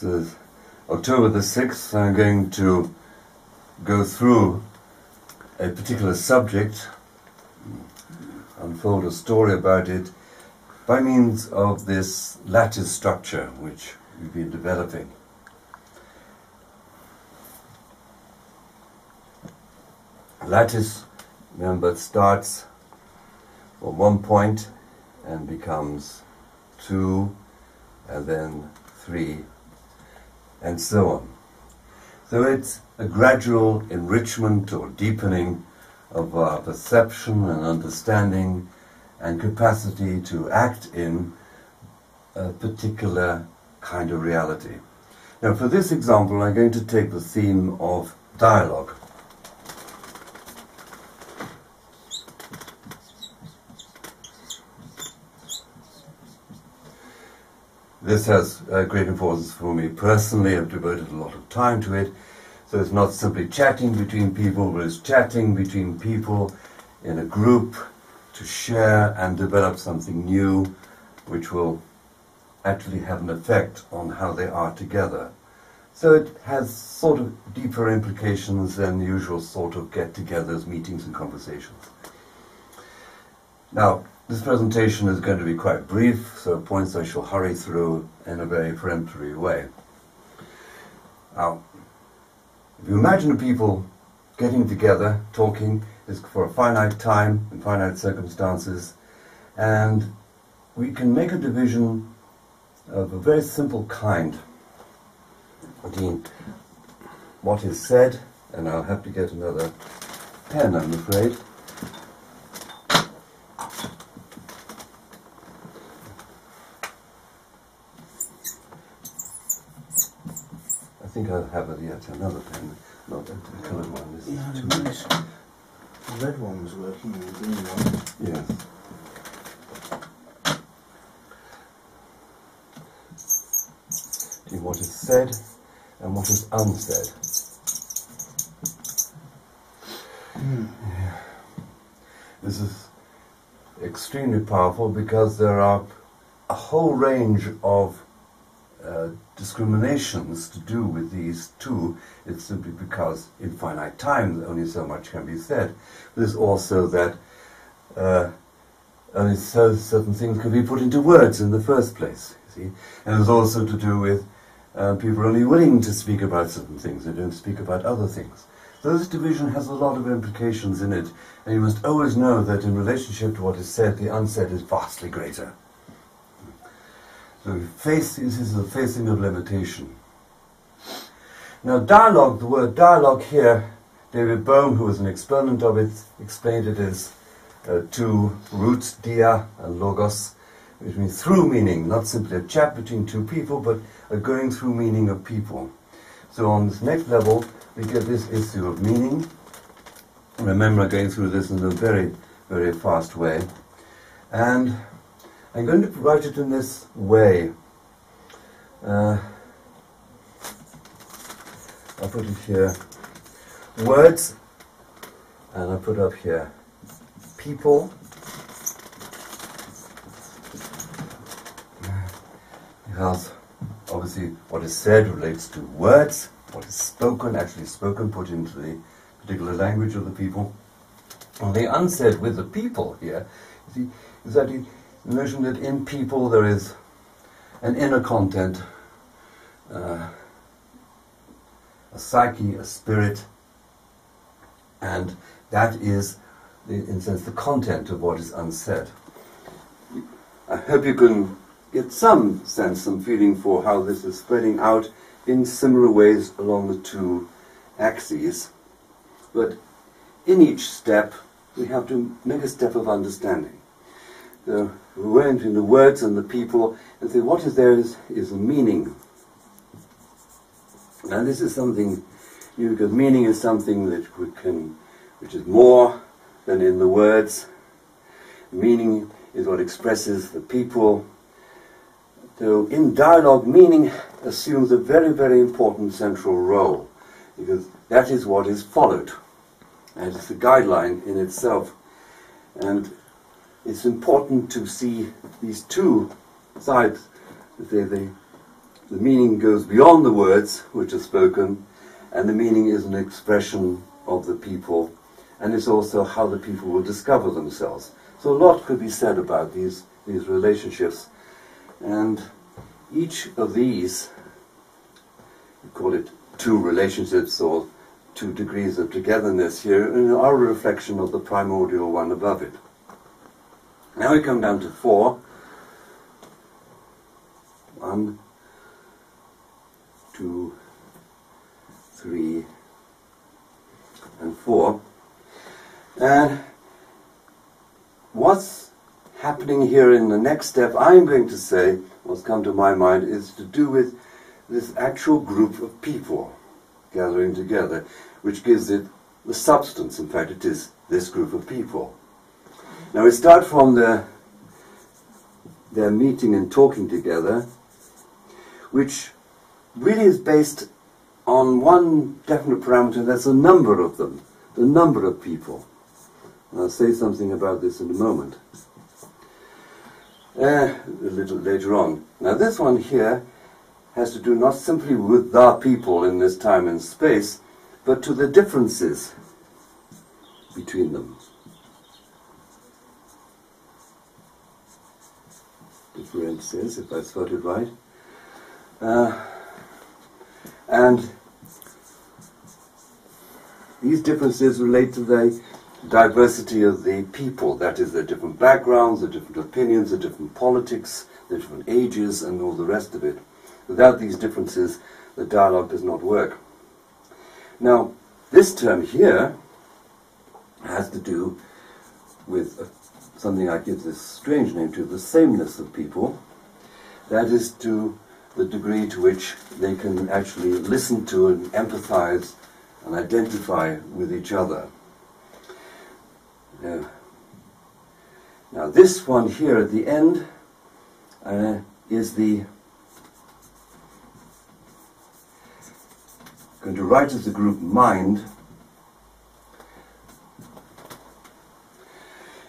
So October the 6th, I'm going to go through a particular subject, unfold a story about it by means of this lattice structure which we've been developing. Lattice, remember, starts from one point and becomes 2 and then 3 and so on. So it's a gradual enrichment or deepening of our perception and understanding and capacity to act in a particular kind of reality. Now, for this example, I'm going to take the theme of dialogue. This has great importance for me personally. I've devoted a lot of time to it. So it's not simply chatting between people, but it's chatting between people in a group to share and develop something new which will actually have an effect on how they are together. So it has sort of deeper implications than the usual sort of get-togethers, meetings and conversations. Now, this presentation is going to be quite brief, so points I shall hurry through in a very peremptory way. Now, if you imagine people getting together, talking, is for a finite time, in finite circumstances, and we can make a division of a very simple kind between what is said, and I'll have to get another pen, I'm afraid. I think I'll have yet another pen, not a coloured one. This is too nice. The red one was working and the green one. Yes. What is said and what is unsaid. Yeah. This is extremely powerful because there are a whole range of discriminations to do with these two. It's simply because in finite time only so much can be said. There's also that only certain things can be put into words in the first place, you see. And it's also to do with people are only willing to speak about certain things, they don't speak about other things. So this division has a lot of implications in it, and you must always know that in relationship to what is said, the unsaid is vastly greater. So this is the facing of limitation. Now dialogue, the word dialogue here, David Bohm, who was an exponent of it, explained it as two roots, dia and logos, which means through meaning, not simply a chat between two people, but a going through meaning of people. So on this next level, we get this issue of meaning. Remember, I'm going through this in a very, very fast way. And I'm going to write it in this way. I'll put it here, words, and I'll put up here, people, because obviously what is said relates to words, what is spoken, actually spoken, put into the particular language of the people. And the unsaid with the people here, you see, is that the notion that in people there is an inner content, a psyche, a spirit, and that is, in a sense, the content of what is unsaid. I hope you can get some sense, some feeling for how this is spreading out in similar ways along the two axes. But in each step, we have to make a step of understanding. So we went between the words and the people and say what is there is a meaning. And this is something new, because meaning is something that which is more than in the words. Meaning is what expresses the people. So in dialogue, meaning assumes a very, very important central role, because that is what is followed. And it's a guideline in itself. And it's important to see these two sides, the the meaning goes beyond the words which are spoken, and the meaning is an expression of the people, and it's also how the people will discover themselves. So a lot could be said about these relationships, and each of these, we call it two relationships or two degrees of togetherness here, are a reflection of the primordial one above it. Now we come down to 4. 1, 2, 3, and 4. And what's happening here in the next step, I'm going to say, what's come to my mind, is to do with this actual group of people gathering together, which gives it the substance. In fact, it is this group of people. Now we start from their meeting and talking together, which really is based on one definite parameter. That's the number of them, the number of people. And I'll say something about this in a moment, a little later on. Now this one here has to do not simply with the people in this time and space, but to the differences between them. Differences, if I spelled it right. And these differences relate to the diversity of the people, that is, their different backgrounds, their different opinions, their different politics, their different ages, and all the rest of it. Without these differences, the dialogue does not work. Now, this term here has to do with something I give this strange name to, the sameness of people. That is to the degree to which they can actually listen to and empathize and identify with each other. Now this one here at the end is the, going to write as the group mind,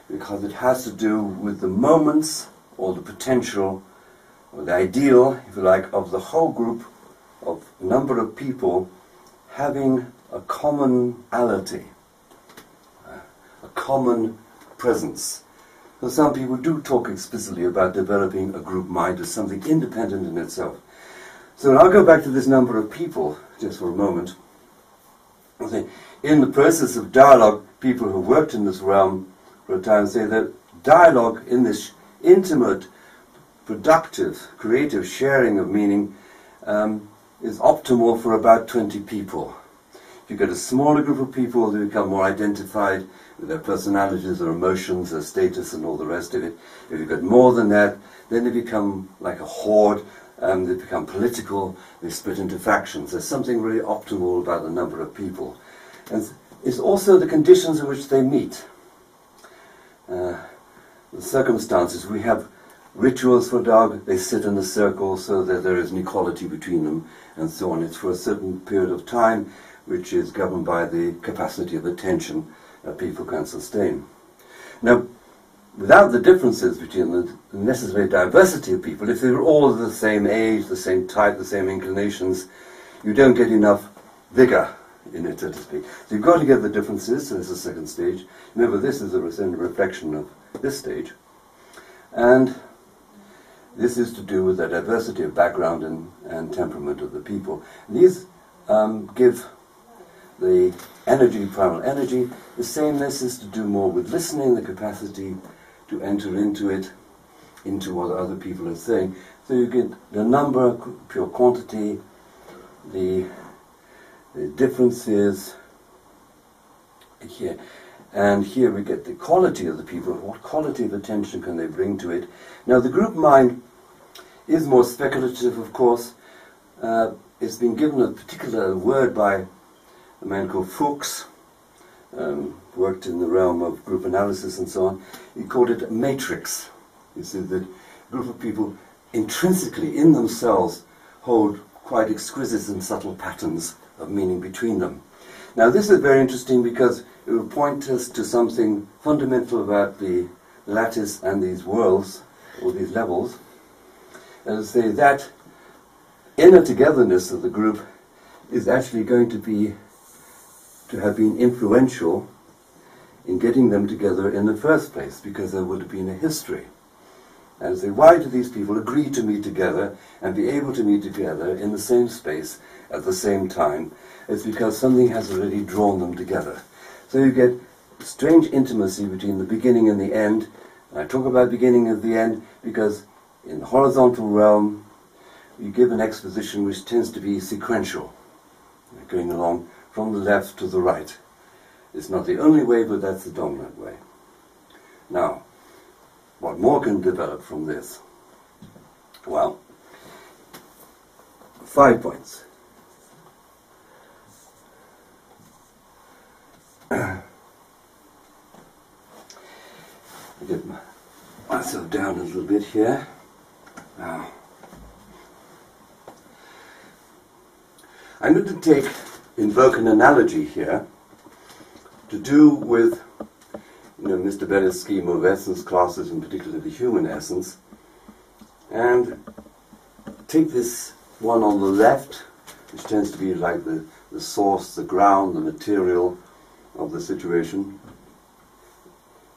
because it has to do with the moments or the potential or the ideal, if you like, of the whole group of a number of people having a commonality, a common presence. So some people do talk explicitly about developing a group mind as something independent in itself. So I'll go back to this number of people just for a moment. I think in the process of dialogue, people who worked in this realm for a time say that dialogue in this intimate, productive, creative sharing of meaning is optimal for about 20 people. If you get a smaller group of people, they become more identified with their personalities, their emotions, their status, and all the rest of it. If you get more than that, then they become like a horde, they become political, they split into factions. There's something really optimal about the number of people. And it's also the conditions in which they meet. The circumstances. We have rituals for dialogue. They sit in a circle so that there is an equality between them, and so on. It's for a certain period of time, which is governed by the capacity of attention that people can sustain. Now, without the differences between the necessary diversity of people, if they were all of the same age, the same type, the same inclinations, you don't get enough vigor in it, so to speak. So you've got to get the differences, so this is the second stage. Remember, this is a reflection of this stage. And this is to do with the diversity of background and temperament of the people. And these give the energy, primal energy. The sameness is to do more with listening, the capacity to enter into it, into what other people are saying. So you get the number, pure quantity, the differences here. And here we get the quality of the people. What quality of attention can they bring to it? Now the group mind is more speculative, of course. It's been given a particular word by a man called Fuchs, worked in the realm of group analysis and so on. He called it a matrix. You see, that group of people intrinsically in themselves hold quite exquisite and subtle patterns of meaning between them. Now this is very interesting because it will point us to something fundamental about the lattice and these worlds, or these levels. As I say, that inner togetherness of the group is actually going to have been influential in getting them together in the first place, because there would have been a history. And say, why do these people agree to meet together and be able to meet together in the same space at the same time? It's because something has already drawn them together. So you get strange intimacy between the beginning and the end. And I talk about beginning and the end because in the horizontal realm, you give an exposition which tends to be sequential, going along from the left to the right. It's not the only way, but that's the dominant way. Now, what more can develop from this? Well, 5 points. I get myself down a little bit here. Now, I'm going to invoke an analogy here to do with Mr. Bennett's scheme of essence classes, in particular the human essence, and take this one on the left, which tends to be like the source, the ground, the material of the situation,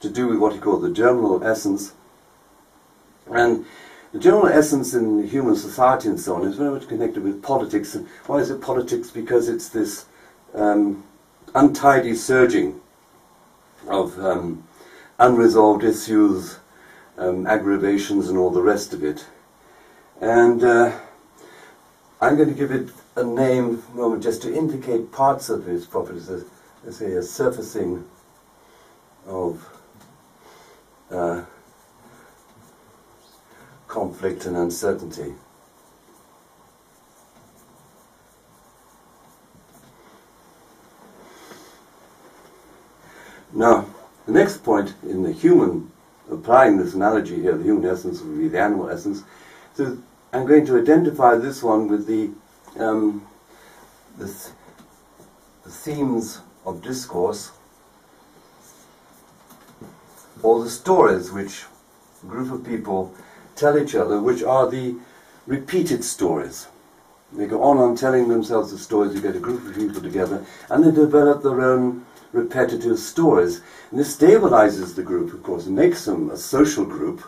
to do with what he called the general essence. And the general essence in human society and so on is very much connected with politics. And why is it politics? Because it's this untidy surging of unresolved issues, aggravations and all the rest of it. And I'm going to give it a name moment just to indicate parts of its properties, let's say a surfacing of conflict and uncertainty. Now, the next point in the human, applying this analogy here, the human essence would be the animal essence. So I'm going to identify this one with the themes of discourse, or the stories which a group of people tell each other, which are the repeated stories. They go on telling themselves the stories. You get a group of people together and they develop their own repetitive stories. And this stabilizes the group, of course. It makes them a social group.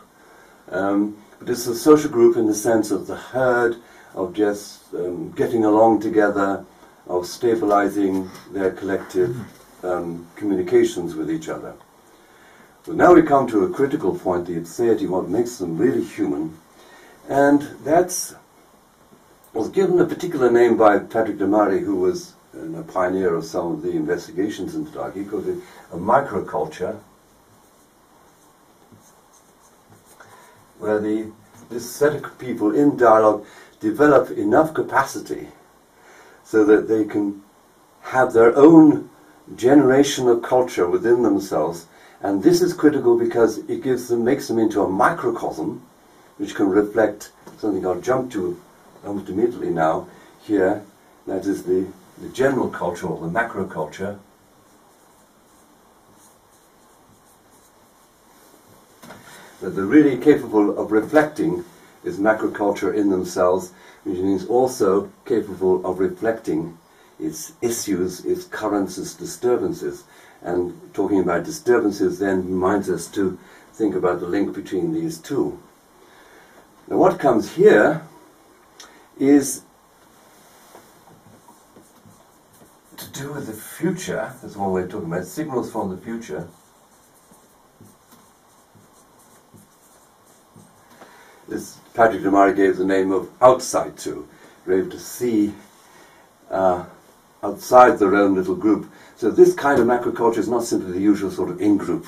But it's a social group in the sense of the herd, of just getting along together, of stabilizing their collective communications with each other. So now we come to a critical point, the theity, what makes them really human. And that was given a particular name by Patrick Demary, who was a pioneer of some of the investigations into dialogue. He called it a microculture, where this set of people in dialogue develop enough capacity so that they can have their own generation of culture within themselves. And this is critical because it makes them into a microcosm which can reflect something I'll jump to almost immediately now here. That is the general culture, or the macroculture. That they're really capable of reflecting is macroculture in themselves, which means also capable of reflecting its issues, its currents, its disturbances. And talking about disturbances then reminds us to think about the link between these two. Now what comes here is to do with the future. That's one way of talking about signals from the future. This Patrick Demary gave the name of outside to. You're able to see outside their own little group. So this kind of macroculture is not simply the usual sort of in-group.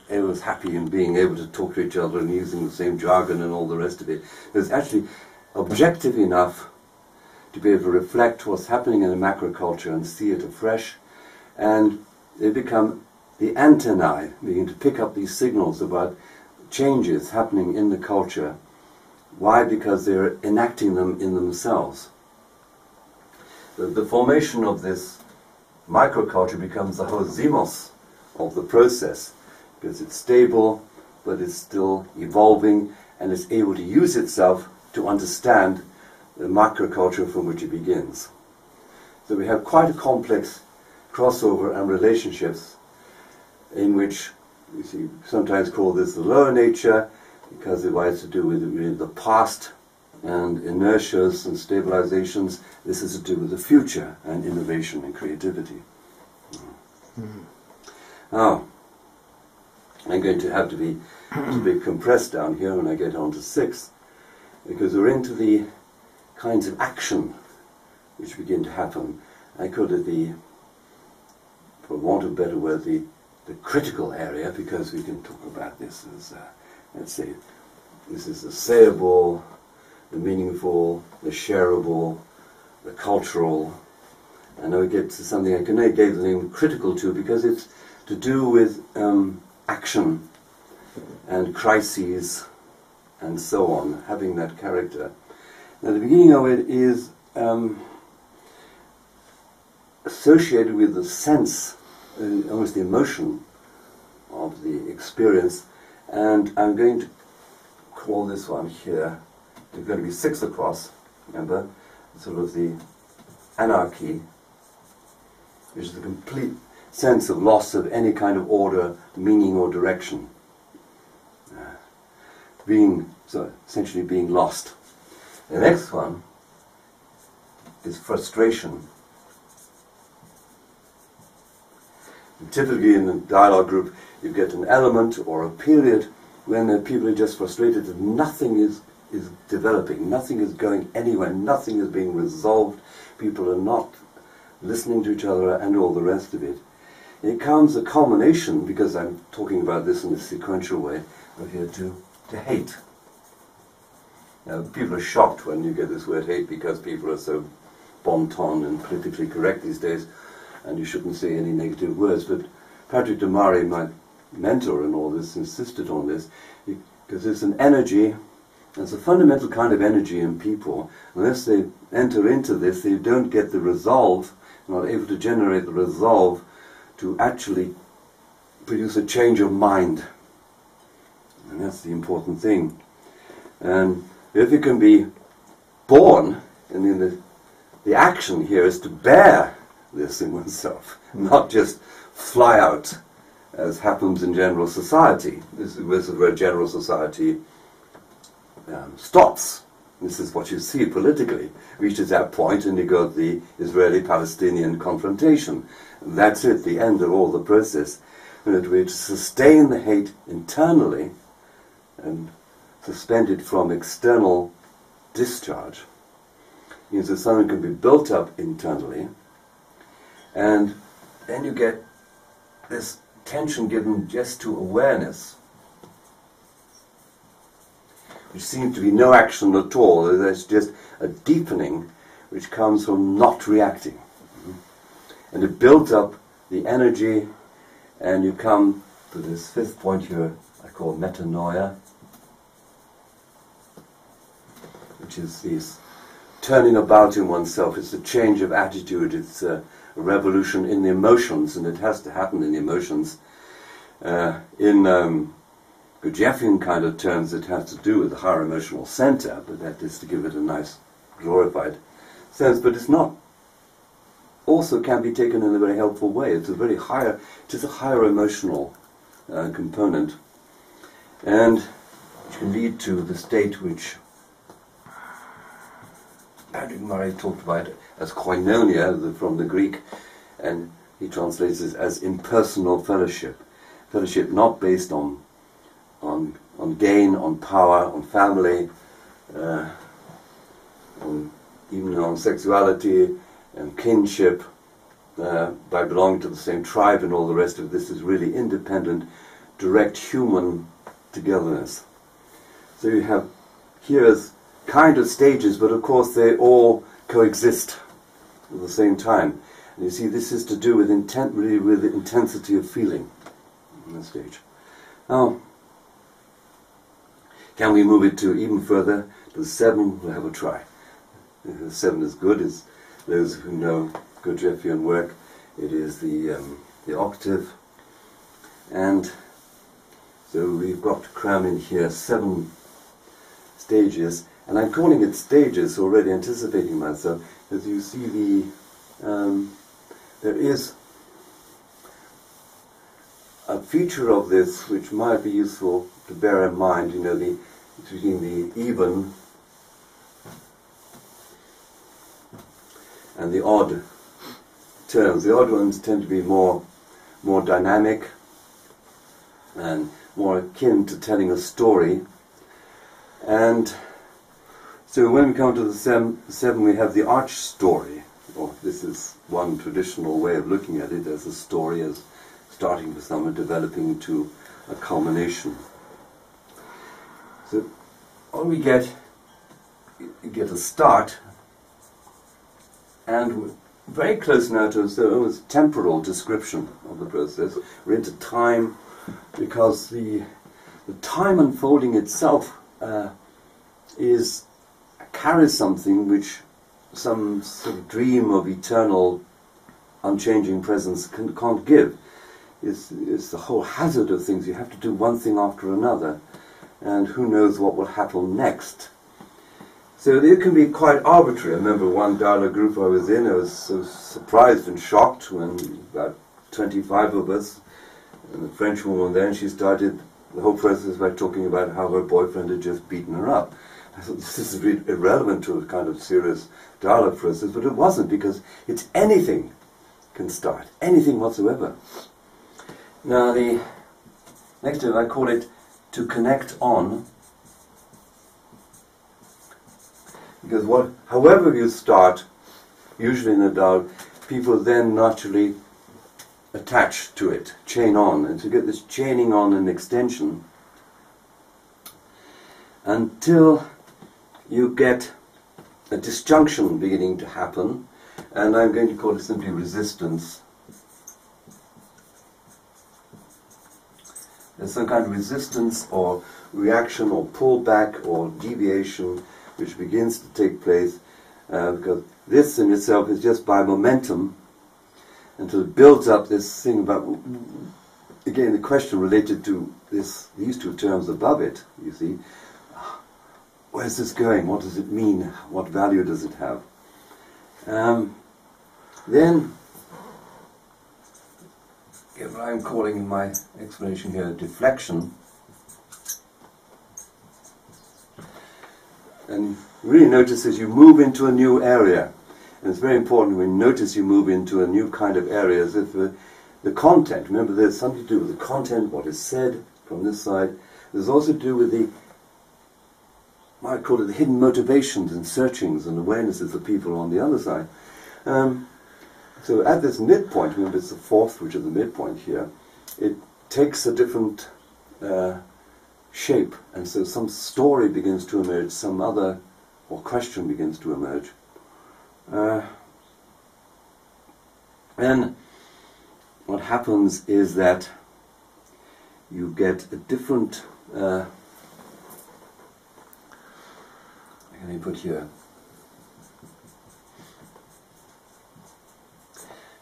Everyone's happy in being able to talk to each other and using the same jargon and all the rest of it. It's actually objective enough to be able to reflect what's happening in a macroculture and see it afresh. And they become the antennae, begin to pick up these signals about changes happening in the culture. Why? Because they're enacting them in themselves. The formation of this microculture becomes the whole zemos of the process, because it's stable, but it's still evolving, and it's able to use itself to understand the macroculture from which it begins. So we have quite a complex crossover and relationships in which you see sometimes call this the lower nature because it has to do with really the past and inertias and stabilizations. This is to do with the future and innovation and creativity. Now, I'm going to have to be a bit compressed down here when I get on to 6, because we're into the kinds of action which begin to happen. I call it the, for want of a better word, the critical area, because we can talk about this as, let's say, this is the sayable, the meaningful, the shareable, the cultural, and then we get to something I gave the name critical to, because it's to do with action and crises and so on, having that character. Now the beginning of it is associated with the sense, almost the emotion of the experience, and I'm going to call this one here, it's going to be 6 across, remember, sort of the anarchy, which is the complete sense of loss of any kind of order, meaning or direction. Essentially being lost. The next one is frustration. And typically in a dialogue group you get an element or a period when the people are just frustrated that nothing is developing, nothing is going anywhere, nothing is being resolved, people are not listening to each other and all the rest of it. It comes a culmination, because I'm talking about this in a sequential way, of here to hate. Now, people are shocked when you get this word hate, because people are so bon ton and politically correct these days, and you shouldn't say any negative words. But Patrick Damari, my mentor in all this, insisted on this, because it's an energy, it's a fundamental kind of energy in people. Unless they enter into this, they don't get the resolve, not able to generate the resolve to actually produce a change of mind. And that's the important thing. And if it can be born, and then the action here is to bear this in oneself, not just fly out, as happens in general society. This is where general society stops. This is what you see politically. Reaches that point and you got the Israeli-Palestinian confrontation. And that's it, the end of all the process. And to sustain the hate internally and suspend it from external discharge means that something can be built up internally, and then you get this tension given just to awareness, which seems to be no action at all. There's just a deepening which comes from not reacting. And it builds up the energy, and you come to this 5th point here, I call metanoia, which is this turning about in oneself. It's a change of attitude, it's a revolution in the emotions, and it has to happen in the emotions. In Gurdjieffian kind of terms, it has to do with the higher emotional center, but that is to give it a nice glorified sense. But it's not, also can be taken in a very helpful way. It's a very higher, it is a higher emotional component, and which can lead to the state which Patrick Murray talked about as koinonia, from the Greek, and he translates it as impersonal fellowship. Fellowship not based on gain, on power, on family, even on sexuality and kinship, by belonging to the same tribe and all the rest of it. This is really independent, direct human togetherness. So you have here's kind of stages, but of course they all coexist at the same time. And you see, this is to do with really with the intensity of feeling in this stage. Now, can we move it to even further? To 7, we'll have a try. 7 is good, as those who know Gurdjieffian work. It is the octave. And so we've got to cram in here 7 stages, And I'm calling it stages, already anticipating myself, as you see there is a feature of this which might be useful to bear in mind, between the even and the odd terms. The odd ones tend to be more dynamic and more akin to telling a story. And so when we come to the seven, we have the arch story. Or this is one traditional way of looking at it, as a story, as starting with some and developing to a culmination. So when we get a start, and we're very close now to a temporal description of the process. We're into time, because the time unfolding itself carries something which some sort of dream of eternal, unchanging presence can't give. It's the whole hazard of things. You have to do one thing after another, and who knows what will happen next. So it can be quite arbitrary. I remember one dialogue group I was in, I was so surprised and shocked when about 25 of us, and the French woman then, she started the whole process by talking about how her boyfriend had just beaten her up. I thought this is really irrelevant to a kind of serious dialogue process, but it wasn't, because it's anything can start, anything whatsoever. Now the next one, I call it to connect on, because however you start, usually in a dialogue, people then naturally attach to it, chain on, and so you get this chaining on and extension until you get a disjunction beginning to happen, and I'm going to call it simply resistance. There's some kind of resistance or reaction or pullback or deviation which begins to take place, because this in itself is just by momentum, until it builds up this thing about, again, the question related to these two terms above it, you see. Where's this going? What does it mean? What value does it have? Then, what I'm calling in my explanation here deflection. And really notice as you move into a new area, and it's very important when you notice you move into a new kind of area, as if the content, remember there's something to do with the content, what is said from this side. There's also to do with the, I might call it the hidden motivations and searchings and awarenesses of people on the other side. So at this midpoint, remember it's the fourth, which is the midpoint here, it takes a different shape, and so some story begins to emerge, some other or question begins to emerge. And what happens is that you get a different, let me put here,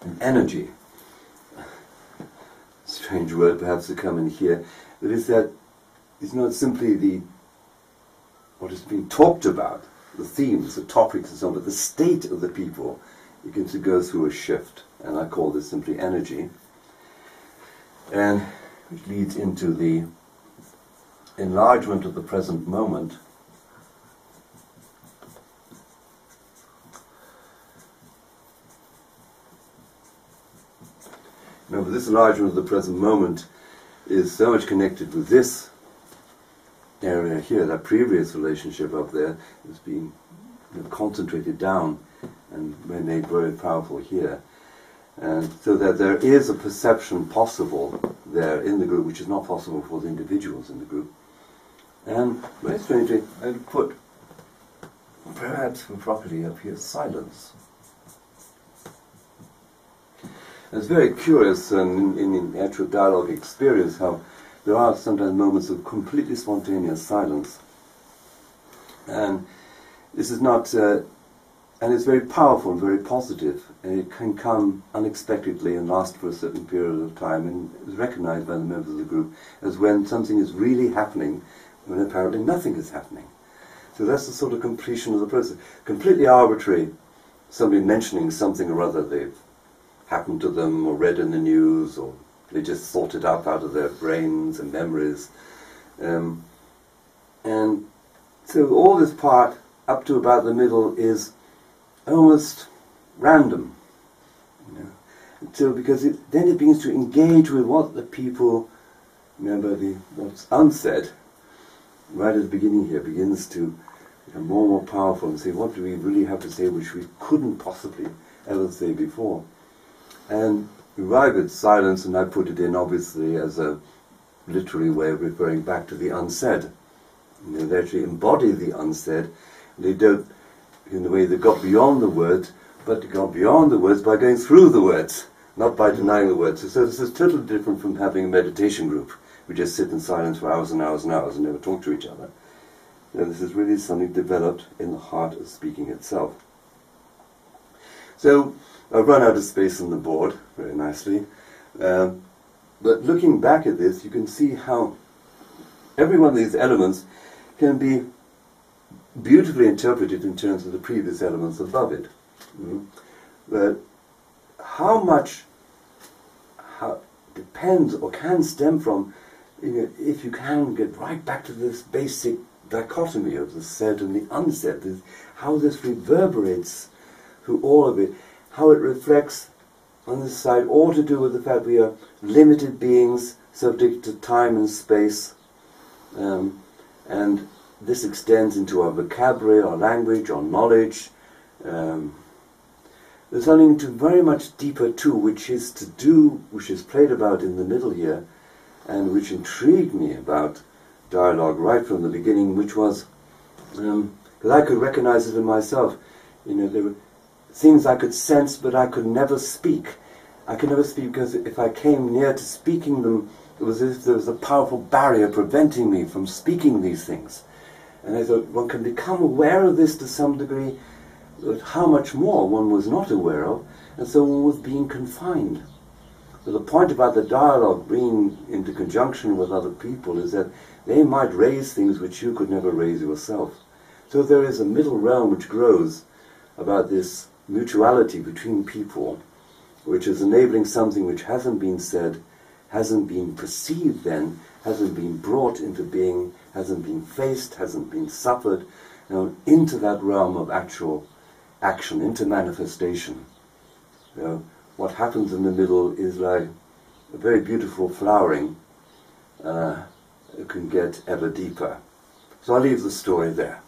an energy, strange word perhaps to come in here, but is that it's not simply what is being talked about, the themes, the topics and so on, but the state of the people begins to go through a shift, and I call this simply energy, and which leads into the enlargement of the present moment. Remember, this enlargement of the present moment is so much connected with this area here. That previous relationship up there is being concentrated down and made very powerful here. And so that there is a perception possible there in the group which is not possible for the individuals in the group. And very strangely, I put perhaps for property up here silence. It's very curious in the actual dialogue experience how there are sometimes moments of completely spontaneous silence. And this is not, and it's very powerful and very positive, and it can come unexpectedly and last for a certain period of time, and is recognized by the members of the group as when something is really happening, when apparently nothing is happening. So that's the sort of completion of the process. Completely arbitrary, somebody mentioning something or other they've happened to them or read in the news, or they just thought it up out of their brains and memories. And so all this part, up to about the middle, is almost random. You know? So because then it begins to engage with what the people, remember what's unsaid, right at the beginning here, begins to become more and more powerful and say, what do we really have to say which we couldn't possibly ever say before? And we arrive at silence, and I put it in obviously as a literary way of referring back to the unsaid. You know, they actually embody the unsaid. They don't, in the way they got beyond the words, but they got beyond the words by going through the words, not by denying the words. So this is totally different from having a meditation group. We just sit in silence for hours and hours and hours and never talk to each other. You know, this is really something developed in the heart of speaking itself. So I've run out of space on the board, very nicely. But looking back at this, you can see how every one of these elements can be beautifully interpreted in terms of the previous elements above it. But how much depends or can stem from, you know, if you can get right back to this basic dichotomy of the said and the unsaid, how this reverberates through all of it, how it reflects on this side, all to do with the fact we are limited beings, subject to time and space, and this extends into our vocabulary, our language, our knowledge. There's something very much deeper too, which is played about in the middle here, and which intrigued me about dialogue right from the beginning, which was, because I could recognize it in myself. You know, there were things I could sense, but I could never speak. I could never speak because if I came near to speaking them, it was as if there was a powerful barrier preventing me from speaking these things. And I thought, one can become aware of this to some degree, but how much more one was not aware of, and so one was being confined. So the point about the dialogue being into conjunction with other people is that they might raise things which you could never raise yourself. So there is a middle realm which grows about this mutuality between people, which is enabling something which hasn't been said, hasn't been perceived then, hasn't been brought into being, hasn't been faced, hasn't been suffered, you know, into that realm of actual action, into manifestation. You know, what happens in the middle is like a very beautiful flowering. It can get ever deeper. So I'll leave the story there.